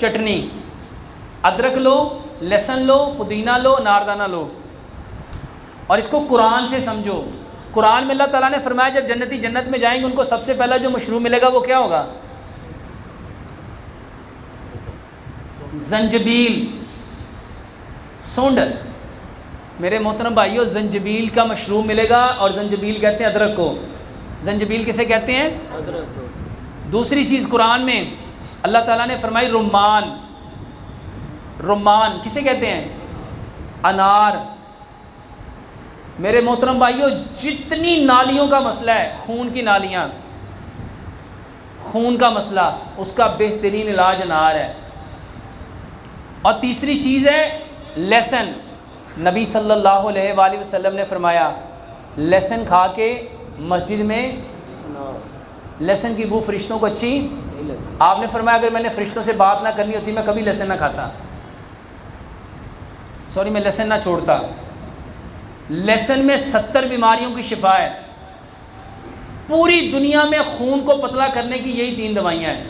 चटनी, अदरक लो, लहसुन लो, पुदीना लो, नारदाना लो, और इसको कुरान से समझो। कुरान में अल्लाह ताला ने फरमाया जब जन्नती जन्नत में जाएंगे उनको सबसे पहला जो मशरूब मिलेगा वो क्या होगा? जंजबील, सूंड। मेरे मोहतरम भाइयों, जंजबील का मशरूब मिलेगा, और जंजबील कहते हैं अदरक को। जंजबील किसे कहते हैं? अदरक को। दूसरी चीज़ कुरान में अल्लाह ताला ने फरमाई रुम्मान। रुम्मान किसे कहते हैं? अनार। मेरे मोहतरम भाइयों, जितनी नालियों का मसला है, खून की नालियाँ, खून का मसला, उसका बेहतरीन इलाज अनार है। और तीसरी चीज़ है लहसुन। नबी सल्लल्लाहु अलैहि वसल्लम ने फरमाया लहसुन खा के मस्जिद में, लहसुन की बू फरिश्तों को अच्छी, आपने फरमाया अगर मैंने फरिश्तों से बात ना करनी होती मैं कभी लहसुन ना खाता, सॉरी मैं लहसुन ना छोड़ता। लहसुन में 70 बीमारियों की शिफा है। पूरी दुनिया में खून को पतला करने की यही 3 दवाइयाँ हैं,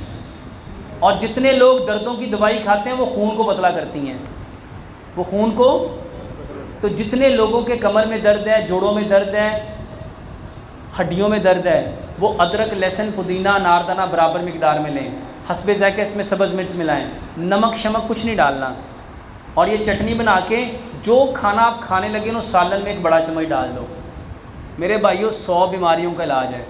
और जितने लोग दर्दों की दवाई खाते हैं वो खून को पतला करती हैं, वो खून को। तो जितने लोगों के कमर में दर्द है, जोड़ों में दर्द है, हड्डियों में दर्द है, वो अदरक, लहसुन, पुदीना, नारदाना बराबर मिकदार में लें। हस्बे ज़ायक़ा इसमें सब्ज़ मिर्च मिलाएं, नमक शमक कुछ नहीं डालना, और ये चटनी बना के जो खाना आप खाने लगे ना सालन में एक बड़ा चम्मच डाल दो। मेरे भाइयों 100 बीमारियों का इलाज है,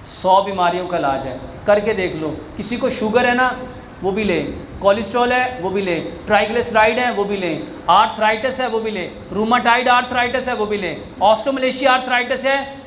100 बीमारियों का इलाज है, करके देख लो। किसी को शुगर है ना वो भी लें, कोलेस्ट्रॉल है वो भी लें, ट्राइग्लिसराइड है वो भी लें, आर्थराइटिस है वो भी लें, रूमाटाइड आर्थराइटिस है वो भी लें, ऑस्टोमलेशिया आर्थराइटिस है